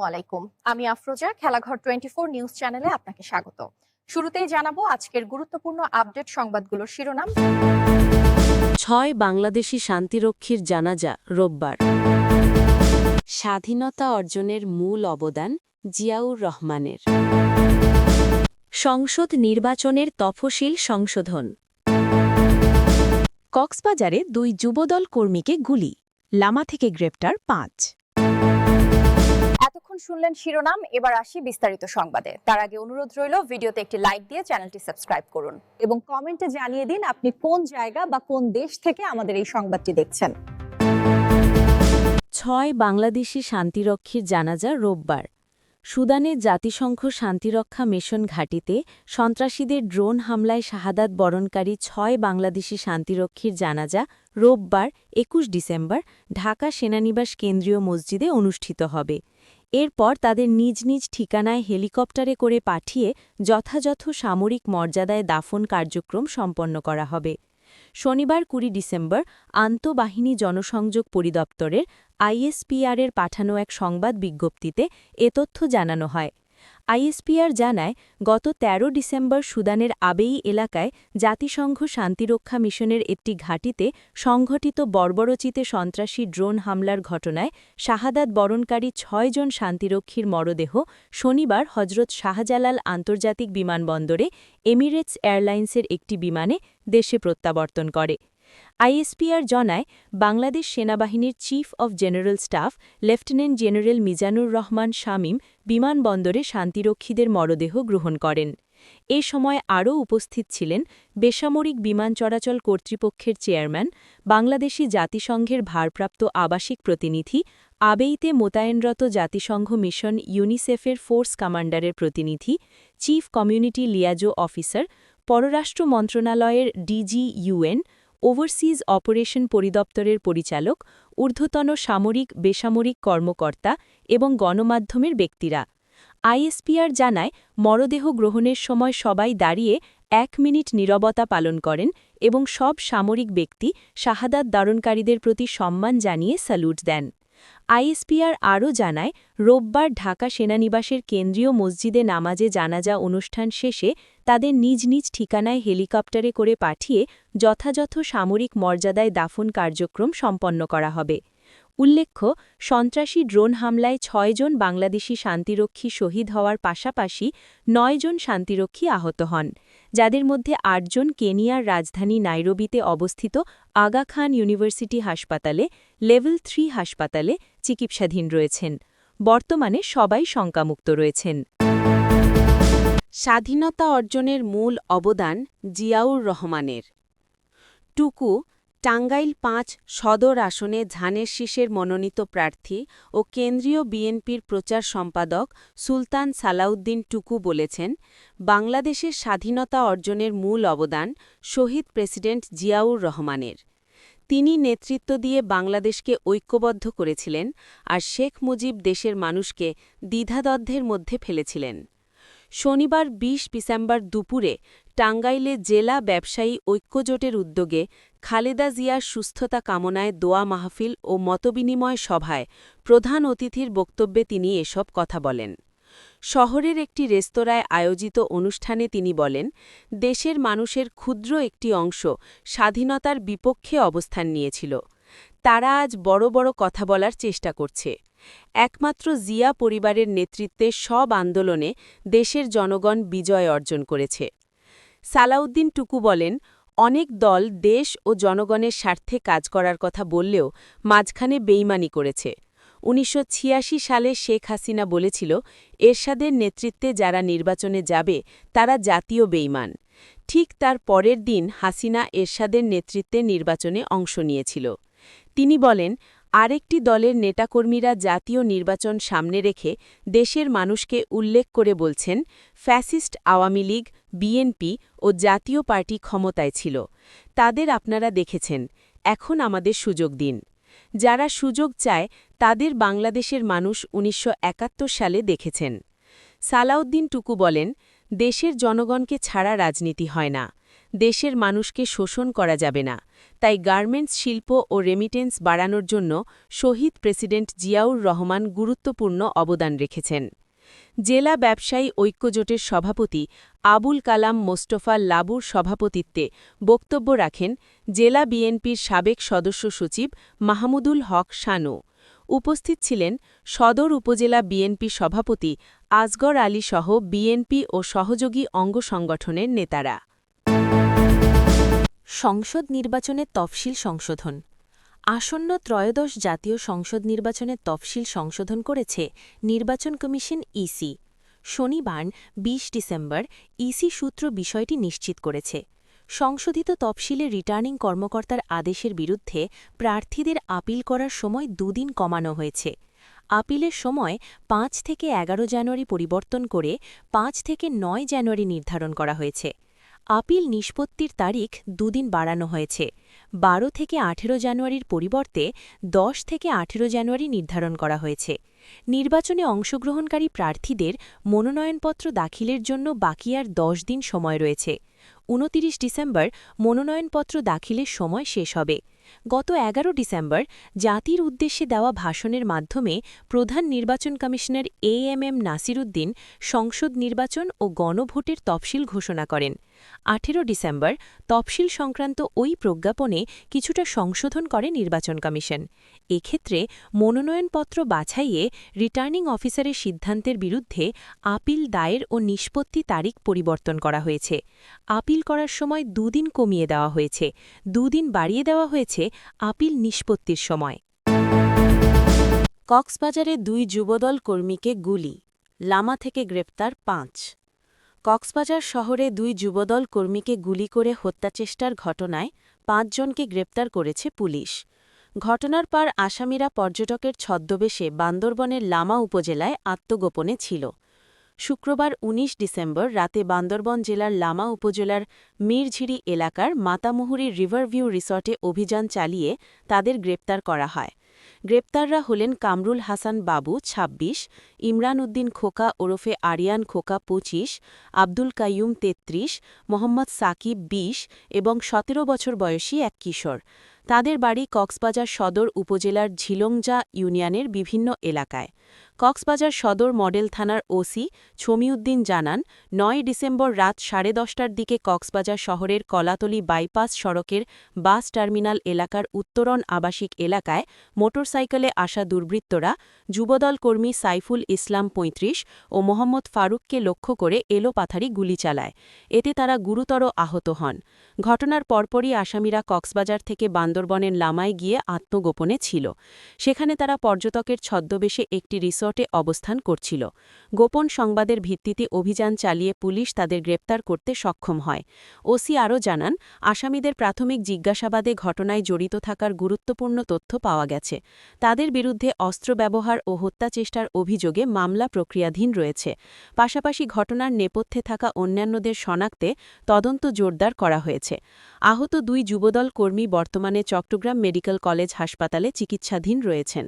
আলাইকুম। আমি আফরোজা, খেলাঘর 24 নিউজ চ্যানেলে আপনাকে স্বাগত। শুরুতেই জানাবো আজকের গুরুত্বপূর্ণ আপডেট সংবাদগুলোর শিরোনাম। ৬ বাংলাদেশি শান্তিরক্ষীর জানাজা রোববার। স্বাধীনতা অর্জনের মূল অবদান জিয়াউর রহমানের। সংসদ নির্বাচনের তফসিল সংশোধন। কক্সবাজারে 2 যুবদল কর্মীকে গুলি, লামা থেকে গ্রেপ্তার 5। এতক্ষণ শুনলেন শিরোনাম, এবার আসি বিস্তারিত সংবাদে। তার আগে অনুরোধ রইল ভিডিওতে একটি লাইক দিয়ে চ্যানেলটি সাবস্ক্রাইব করুন এবং কমেন্টে জানিয়ে দিন আপনি কোন জায়গা বা কোন দেশ থেকে আমাদের এই সংবাদটি দেখছেন। 6 বাংলাদেশি শান্তিরক্ষীর জানাজা রোববার। সুদানের জাতিসংঘ শান্তিরক্ষা মিশন ঘাঁটিতে সন্ত্রাসীদের ড্রোন হামলায় শাহাদাত বরণকারী 6 বাংলাদেশি শান্তিরক্ষীর জানাজা রোববার 21 ডিসেম্বর ঢাকা সেনানিবাস কেন্দ্রীয় মসজিদে অনুষ্ঠিত হবে। এরপর তাদের নিজ নিজ ঠিকানায় হেলিকপ্টারে করে পাঠিয়ে যথাযথ সামরিক মর্যাদায় দাফন কার্যক্রম সম্পন্ন করা হবে। শনিবার 20 ডিসেম্বর আন্তঃবাহিনী জনসংযোগ পরিদপ্তরের আইএসপিআরের পাঠানো এক সংবাদ বিজ্ঞপ্তিতে এ তথ্য জানানো হয়। আইএসপিআর জানায়, গত 13 ডিসেম্বর সুদানের আবেই এলাকায় জাতিসংঘ শান্তিরক্ষা মিশনের একটি ঘাঁটিতে সংঘটিত বর্বরচিতে সন্ত্রাসী ড্রোন হামলার ঘটনায় শাহাদাত বরণকারী 6 জন শান্তিরক্ষীর মরদেহ শনিবার হজরত শাহজালাল আন্তর্জাতিক বিমানবন্দরে এমিরেটস এয়ারলাইন্সের একটি বিমানে দেশে প্রত্যাবর্তন করে। আইএসপিআর জানায়, বাংলাদেশ সেনাবাহিনীর chief of general staff lieutenant general Mizanur Rahman Shamim বিমানবন্দরে শান্তিরক্ষীদের মরদেহ গ্রহণ করেন। এ সময় আরও উপস্থিত ছিলেন বেসামরিক বিমান চলাচল কর্তৃপক্ষের চেয়ারম্যান, বাংলাদেশি জাতিসংঘের ভারপ্রাপ্ত আবাসিক প্রতিনিধি, আবেইতে মোতায়েনরত জাতিসংঘ মিশন ইউনিসেফের ফোর্স কমান্ডারের প্রতিনিধি, চিফ কমিউনিটি লিয়াজো অফিসার, পররাষ্ট্র মন্ত্রণালয়ের ডিজি ইউএন, ওভারসিজ অপারেশন পরিদপ্তরের পরিচালক, ঊর্ধ্বতন সামরিক বেসামরিক কর্মকর্তা এবং গণমাধ্যমের ব্যক্তিরা। আইএসপিআর জানায়, মরদেহ গ্রহণের সময় সবাই দাঁড়িয়ে 1 মিনিট নীরবতা পালন করেন এবং সব সামরিক ব্যক্তি শাহাদাত দারণকারীদের প্রতি সম্মান জানিয়ে স্যালুট দেন। আইএসপিআর আরও জানায়, রোববার ঢাকা সেনানিবাসের কেন্দ্রীয় মসজিদে নামাজে জানাজা অনুষ্ঠান শেষে তাদের নিজ নিজ ঠিকানায় হেলিকপ্টারে করে পাঠিয়ে যথাযথ সামরিক মর্যাদায় দাফন কার্যক্রম সম্পন্ন করা হবে। উল্লেখ্য, সন্ত্রাসী ড্রোন হামলায় 6 জন বাংলাদেশি শান্তিরক্ষী শহীদ হওয়ার পাশাপাশি 9 জন শান্তিরক্ষী আহত হন, যাদের মধ্যে 8 জন কেনিয়ার রাজধানী নাইরোবিতে অবস্থিত আগা খান ইউনিভার্সিটি হাসপাতালে লেভেল 3 হাসপাতালে চিকিৎসাধীন রয়েছেন। বর্তমানে সবাই শঙ্কামুক্ত রয়েছেন। স্বাধীনতা অর্জনের মূল অবদান জিয়াউর রহমানের। টুকু টাঙ্গাইল 5 সদর আসনে ধানের শীষের মনোনীত প্রার্থী ও কেন্দ্রীয় বিএনপির প্রচার সম্পাদক সুলতান সালাউদ্দিন টুকু বলেছেন, বাংলাদেশের স্বাধীনতা অর্জনের মূল অবদান শহীদ প্রেসিডেন্ট জিয়াউর রহমানের। তিনি নেতৃত্ব দিয়ে বাংলাদেশকে ঐক্যবদ্ধ করেছিলেন আর শেখ মুজিব দেশের মানুষকে দ্বিধাদ্বন্দ্বের মধ্যে ফেলেছিলেন। শনিবার 20 ডিসেম্বর দুপুরে টাঙ্গাইলে জেলা ব্যবসায়ী ঐক্যজোটের উদ্যোগে খালেদা জিয়ার সুস্থতা কামনায় দোয়া মাহফিল ও মতবিনিময় সভায় প্রধান অতিথির বক্তব্যে তিনি এসব কথা বলেন। শহরের একটি রেস্তোরাঁয় আয়োজিত অনুষ্ঠানে তিনি বলেন, দেশের মানুষের ক্ষুদ্র একটি অংশ স্বাধীনতার বিপক্ষে অবস্থান নিয়েছিল। তারা আজ বড় বড় কথা বলার চেষ্টা করছে। একমাত্র জিয়া পরিবারের নেতৃত্বে সব আন্দোলনে দেশের জনগণ বিজয় অর্জন করেছে। সালাউদ্দিন টুকু বলেন, অনেক দল দেশ ও জনগণের স্বার্থে কাজ করার কথা বললেও মাঝখানে বেইমানি করেছে। 1986 সালে শেখ হাসিনা বলেছিল, এরশাদের নেতৃত্বে যারা নির্বাচনে যাবে তারা জাতীয় বেইমান। ঠিক তার পরের দিন হাসিনা এরশাদের নেতৃত্বে নির্বাচনে অংশ নিয়েছিল। তিনি বলেন, আরেকটি দলের নেতাকর্মীরা জাতীয় নির্বাচন সামনে রেখে দেশের মানুষকে উল্লেখ করে বলছেন, ফ্যাসিস্ট আওয়ামী লীগ, বিএনপি ও জাতীয় পার্টি ক্ষমতায় ছিল, তাদের আপনারা দেখেছেন, এখন আমাদের সুযোগ দিন। যারা সুযোগ চায় তাদের বাংলাদেশের মানুষ 1971 সালে দেখেছেন। সালাউদ্দিন টুকু বলেন, দেশের জনগণকে ছাড়া রাজনীতি হয় না। দেশের মানুষকে শোষণ করা যাবে না, তাই গার্মেন্টস শিল্প ও রেমিটেন্স বাড়ানোর জন্য শহীদ প্রেসিডেন্ট জিয়াউর রহমান গুরুত্বপূর্ণ অবদান রেখেছেন। জেলা ব্যবসায়ী ঐক্যজোটের সভাপতি আবুল কালাম মোস্তফা লাবুর সভাপতিত্বে বক্তব্য রাখেন জেলা বিএনপির সাবেক সদস্য সচিব মাহমুদুল হক শানু। উপস্থিত ছিলেন সদর উপজেলা বিএনপি সভাপতি আসগর আলী সহ বিএনপি ও সহযোগী অঙ্গ সংগঠনের নেতারা। সংসদ নির্বাচনের তফসিল সংশোধন। আসন্ন ত্রয়োদশ জাতীয় সংসদ নির্বাচনের তফসিল সংশোধন করেছে নির্বাচন কমিশন ইসি। শনিবার ২০ ডিসেম্বর ইসি সূত্র বিষয়টি নিশ্চিত করেছে। সংশোধিত তফসিলে রিটার্নিং কর্মকর্তার আদেশের বিরুদ্ধে প্রার্থীদের আপিল করার সময় দুদিন কমানো হয়েছে। আপিলের সময় ৫ থেকে ১১ জানুয়ারি পরিবর্তন করে ৫ থেকে ৯ জানুয়ারি নির্ধারণ করা হয়েছে। আপিল নিষ্পত্তির তারিখ দুদিন বাড়ানো হয়েছে। ১২ থেকে ১৮ জানুয়ারির পরিবর্তে ১০ থেকে ১৮ জানুয়ারি নির্ধারণ করা হয়েছে। নির্বাচনে অংশগ্রহণকারী প্রার্থীদের মনোনয়নপত্র দাখিলের জন্য বাকি আর ১০ দিন সময় রয়েছে। ২৯ ডিসেম্বর মনোনয়নপত্র দাখিলের সময় শেষ হবে। গত ১১ ডিসেম্বর জাতির উদ্দেশ্যে দেওয়া ভাষণের মাধ্যমে প্রধান নির্বাচন কমিশনার এএমএম নাসির উদ্দিন সংসদ নির্বাচন ও গণভোটের তফসিল ঘোষণা করেন। ১৮ ডিসেম্বর তফসিল সংক্রান্ত ওই প্রজ্ঞাপনে কিছুটা সংশোধন করে নির্বাচন কমিশন। এক্ষেত্রে মনোনয়নপত্র বাছাইয়ে রিটার্নিং অফিসারের সিদ্ধান্তের বিরুদ্ধে আপিল দায়ের ও নিষ্পত্তি তারিখ পরিবর্তন করা হয়েছে। আপিল করার সময় দুদিন কমিয়ে দেওয়া হয়েছে, দুদিন বাড়িয়ে দেওয়া হয়েছে আপিল নিষ্পত্তির সময়। কক্সবাজারে ২ যুবদল কর্মীকে গুলি, লামা থেকে গ্রেপ্তার ৫। কক্সবাজার শহরে ২ যুবদল কর্মীকে গুলি করে হত্যাচেষ্টার ঘটনায় ৫ জনকে গ্রেপ্তার করেছে পুলিশ। ঘটনার পর আসামিরা পর্যটকের ছদ্মবেশে বান্দরবনের লামা উপজেলায় আত্মগোপনে ছিল। শুক্রবার ১৯ ডিসেম্বর রাতে বান্দরবন জেলার লামা উপজেলার মিরঝিরি এলাকার মাতামুহুরী রিভারভিউ রিসর্টে অভিযান চালিয়ে তাদের গ্রেপ্তার করা হয়। গ্রেপ্তাররা হলেন কামরুল হাসান বাবু ২৬, ইমরান উদ্দিন খোকা ওরফে আরিয়ান খোকা ২৫, আব্দুল কাইয়ুম ৩৩, মোহাম্মদ সাকিব ২০ এবং ১৭ বছর বয়সী এক কিশোর। তাদের বাড়ি কক্সবাজার সদর উপজেলার ঝিলংজা ইউনিয়নের বিভিন্ন এলাকায়। কক্সবাজার সদর মডেল থানার ওসি ছমিউদ্দিন জানান, ৯ ডিসেম্বর রাত ১০:৩০টার দিকে কক্সবাজার শহরের কলাতলী বাইপাস সড়কের বাস টার্মিনাল এলাকার উত্তরণ আবাসিক এলাকায় মোটরসাইকেলে আসা দুর্বৃত্তরা যুবদল কর্মী সাইফুল ইসলাম ৩৫ ও মোহাম্মদ ফারুককে লক্ষ্য করে এলোপাথারি গুলি চালায়। এতে তারা গুরুতর আহত হন। ঘটনার পরপরই আসামিরা কক্সবাজার থেকে বান্দরবনের লামায় গিয়ে আত্মগোপনে ছিল। সেখানে তারা পর্যটকের ছদ্মবেশে একটি রিসর্টে অবস্থান করছিল। গোপন সংবাদের ভিত্তিতে অভিযান চালিয়ে পুলিশ তাদের গ্রেপ্তার করতে সক্ষম হয়। ওসি আরও জানান, আসামিদের প্রাথমিক জিজ্ঞাসাবাদে ঘটনায় জড়িত থাকার গুরুত্বপূর্ণ তথ্য পাওয়া গেছে। তাদের বিরুদ্ধে অস্ত্র ব্যবহার ও হত্যাচেষ্টার অভিযোগে মামলা প্রক্রিয়াধীন রয়েছে। পাশাপাশি ঘটনার নেপথ্যে থাকা অন্যান্যদের শনাক্তে তদন্ত জোরদার করা হয়েছে। আহত ২ যুবদল কর্মী বর্তমানে চট্টগ্রাম মেডিকেল কলেজ হাসপাতালে চিকিৎসাধীন রয়েছেন।